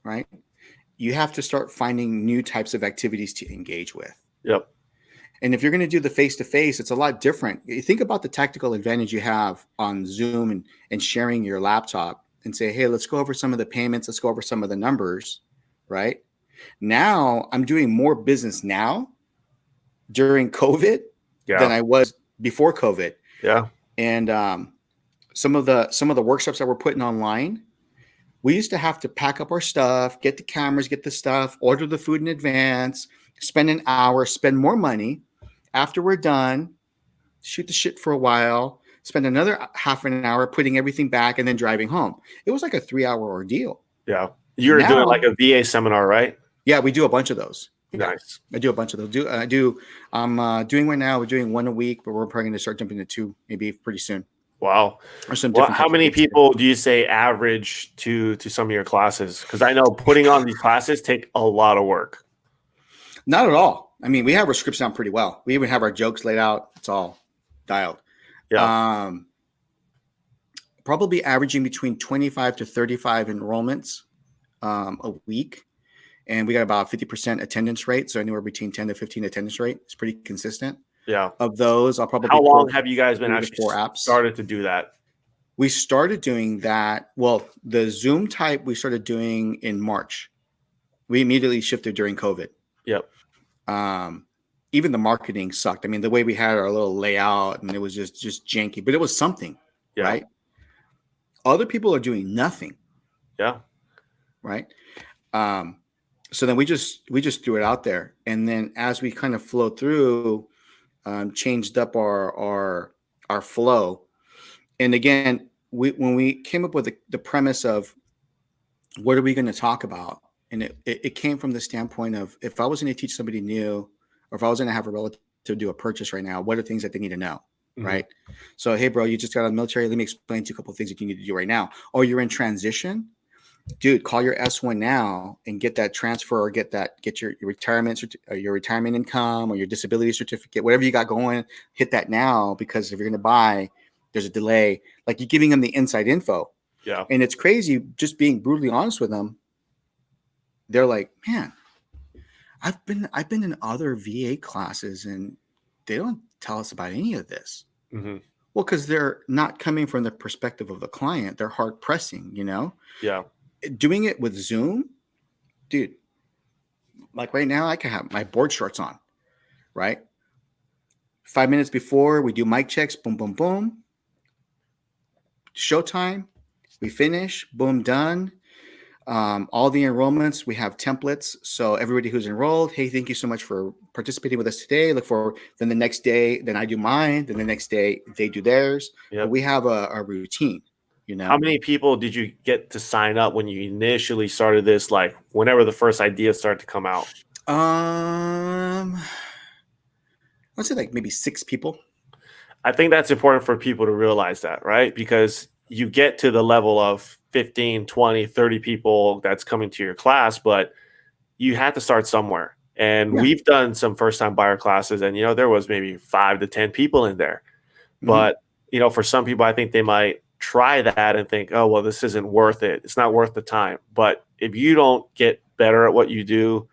right? You have to start finding new types of activities to engage with. Yep. And if you're going to do the face-to-face, it's a lot different. You think about the tactical advantage you have on Zoom and sharing your laptop and say, hey, let's go over some of the payments. Let's go over some of the numbers, right? Now I'm doing more business now during COVID than I was before COVID. Yeah. And some of the workshops that we're putting online, we used to have to pack up our stuff, get the cameras, get the stuff, order the food in advance, spend an hour, spend more money. After we're done, shoot the shit for a while, spend another half an hour putting everything back, and then driving home. It was like a 3-hour ordeal. Yeah. You're doing like a VA seminar, right? Yeah, we do a bunch of those. Nice. I do a bunch of those. I'm doing one now. We're doing one a week, but we're probably going to start jumping to 2, maybe pretty soon. Wow. How many people do you say average to some of your classes? Because I know putting on these classes take a lot of work. Not at all. I mean, we have our scripts down pretty well. We even have our jokes laid out. It's all dialed. Yeah. Probably averaging between 25 to 35 enrollments a week. And we got about 50% attendance rate. So anywhere between 10 to 15 attendance rate. It's pretty consistent. Yeah. Of those, I'll probably. How long have you guys been actually 4 apps started to do that? We started doing that. Well, the Zoom type we started doing in March. We immediately shifted during COVID. Yep. Even the marketing sucked. I mean, the way we had our little layout, and it was just janky, but it was something, right? Other people are doing nothing. Yeah. Right. So then we just threw it out there, and then as we kind of flow through, changed up our flow. And again, when we came up with the premise of what are we going to talk about, and it came from the standpoint of, if I was going to teach somebody new, or if I was going to have a relative do a purchase right now, what are things that they need to know, right? So, hey, bro, you just got out of the military. Let me explain to you a couple of things that you need to do right now. Or you're in transition. Dude, call your S1 now and get that transfer, or get your retirement income, or your disability certificate, whatever you got going. Hit that now, because if you're going to buy, there's a delay. Like you're giving them the inside info. Yeah. And it's crazy just being brutally honest with them. They're like, man, I've been in other VA classes and they don't tell us about any of this. Mm-hmm. Well, because they're not coming from the perspective of the client. They're hard pressing, Yeah. Doing it with Zoom, dude, like right now I can have my board shorts on, right? 5 minutes before we do mic checks, boom, boom, boom. Showtime, we finish, boom, done. All the enrollments, we have templates. So everybody who's enrolled, hey, thank you so much for participating with us today. Look forward. Then the next day, then I do mine. Then the next day, they do theirs. Yep. But we have a routine, How many people did you get to sign up when you initially started this? Like whenever the first ideas started to come out? I'd say like maybe 6 people. I think that's important for people to realize that, right? Because you get to the level of 15, 20, 30 people that's coming to your class, but you had to start somewhere. And Yeah. we've done some first time buyer classes, and there was maybe 5 to 10 people in there. Mhm. But for some people, I think they might try that and think, oh, well, this isn't worth it. It's not worth the time. But if you don't get better at what you do,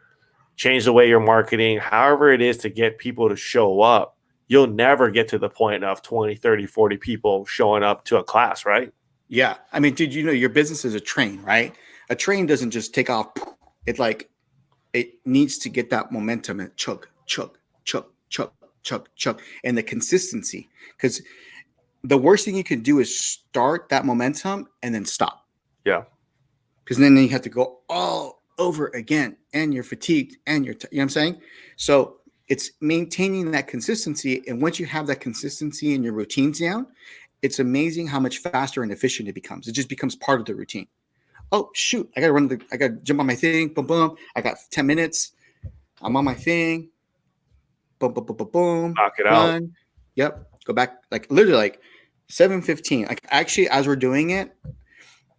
change the way you're marketing, however it is to get people to show up, you'll never get to the point of 20, 30, 40 people showing up to a class, right? Yeah. I mean, dude, your business is a train, right? A train doesn't just take off. It needs to get that momentum and chug, chug, chug, chug, chug, chug, and the consistency. Because the worst thing you can do is start that momentum and then stop. Yeah. Because then you have to go all over again, and you're fatigued, and you know what I'm saying? So it's maintaining that consistency. And once you have that consistency and your routines down, it's amazing how much faster and efficient it becomes. It just becomes part of the routine. Oh shoot, I gotta jump on my thing, boom, boom. I got 10 minutes. I'm on my thing. Boom, boom, boom, boom, boom. Knock it out. Done. Yep. Go back, like literally like 7:15. Like actually, as we're doing it,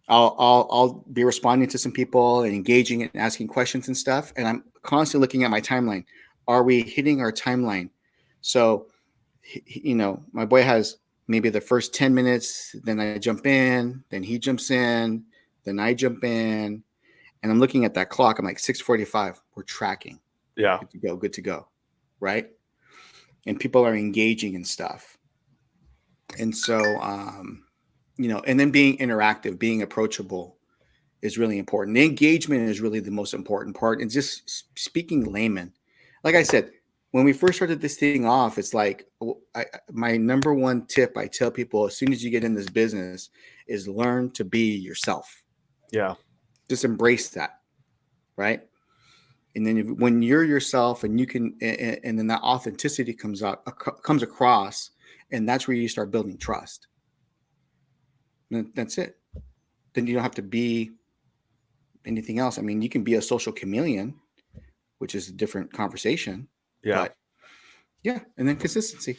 I'll be responding to some people and engaging and asking questions and stuff. And I'm constantly looking at my timeline. Are we hitting our timeline? So, my boy has maybe the first 10 minutes, then I jump in, then he jumps in, then I jump in, and I'm looking at that clock. I'm like 6:45. We're tracking. Yeah. Good to go. Good to go. Right. And people are engaging and stuff. And so, and then being interactive, being approachable is really important. The engagement is really the most important part. And just speaking layman, like I said, when we first started this thing off, it's like my number one tip I tell people as soon as you get in this business is learn to be yourself. Yeah. Just embrace that. Right. And then when you're yourself and you can, and then that authenticity comes across, and that's where you start building trust. And that's it. Then you don't have to be anything else. I mean, you can be a social chameleon, which is a different conversation. Yeah. But yeah, and then consistency.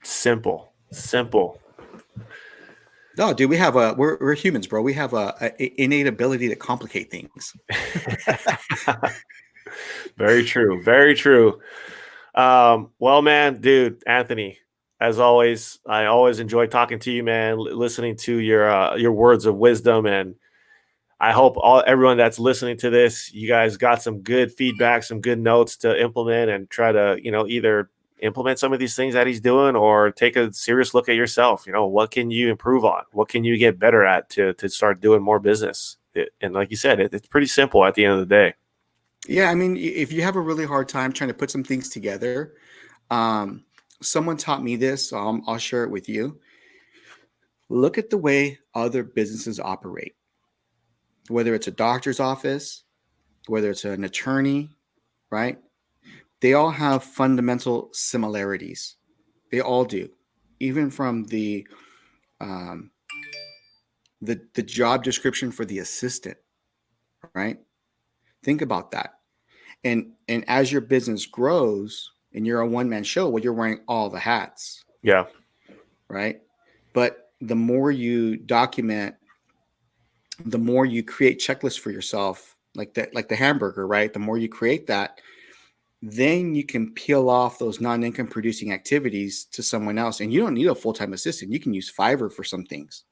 Simple. No, dude, we're humans, bro. We have a innate ability to complicate things. Very true. Very true. Well, man, dude, Anthony, as always, I always enjoy talking to you, man, listening to your words of wisdom. And I hope everyone that's listening to this, you guys got some good feedback, some good notes to implement and try to, either implement some of these things that he's doing or take a serious look at yourself. What can you improve on? What can you get better at to start doing more business? And like you said, it's pretty simple at the end of the day. Yeah, I mean, if you have a really hard time trying to put some things together, someone taught me this, so I'll share it with you. Look at the way other businesses operate, whether it's a doctor's office, whether it's an attorney, right? They all have fundamental similarities. They all do, even from the job description for the assistant, right? Think about that. And as your business grows and you're a one-man show, well, you're wearing all the hats. Yeah. Right. But the more you document, the more you create checklists for yourself, like the hamburger, right? The more you create that, then you can peel off those non-income producing activities to someone else. And you don't need a full-time assistant. You can use Fiverr for some things,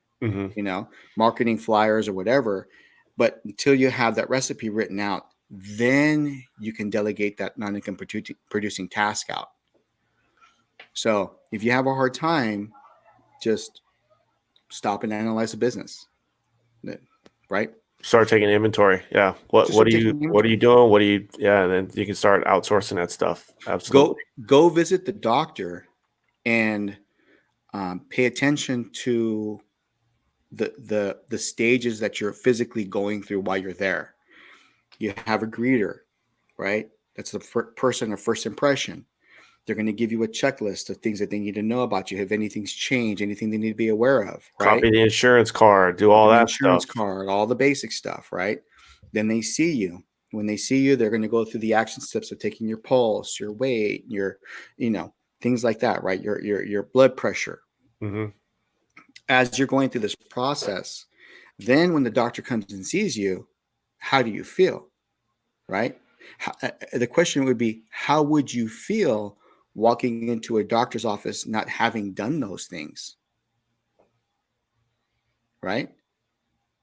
marketing flyers or whatever. But until you have that recipe written out, then you can delegate that non-income producing task out. So if you have a hard time, just stop and analyze the business, right? Start taking inventory. Yeah. What are you doing? And then you can start outsourcing that stuff. Absolutely. Go visit the doctor and pay attention to the stages that you're physically going through while you're there. You have a greeter, right? That's the person of first impression. They're going to give you a checklist of things that they need to know about you. If anything's changed, anything they need to be aware of, right? Copy the insurance card, do all that insurance card, all the basic stuff, right? Then they see you. When they see you, they're going to go through the action steps of taking your pulse, your weight, your, things like that, right? Your blood pressure. Mm-hmm. As you're going through this process, then when the doctor comes and sees you, how do you feel, right? The question would be, how would you feel walking into a doctor's office not having done those things, right?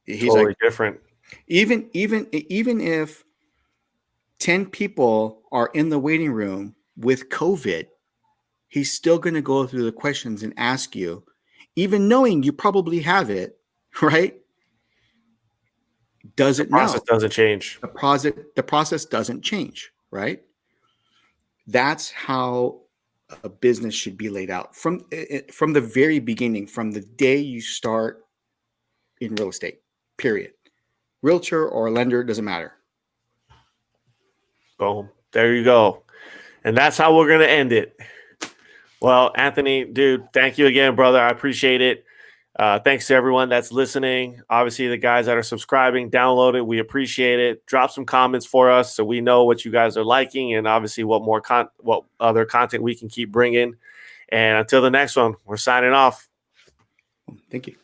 He's totally like, different. Even if 10 people are in the waiting room with COVID, he's still going to go through the questions and ask you, even knowing you probably have it, right? The process doesn't change. The process doesn't change, right? That's how a business should be laid out from the very beginning, from the day you start in real estate, period. Realtor or lender, doesn't matter. Boom. There you go. And that's how we're going to end it. Well, Anthony, dude, thank you again, brother. I appreciate it. Thanks to everyone that's listening. Obviously, the guys that are subscribing, download it. We appreciate it. Drop some comments for us so we know what you guys are liking and obviously what other content we can keep bringing. And until the next one, we're signing off. Thank you.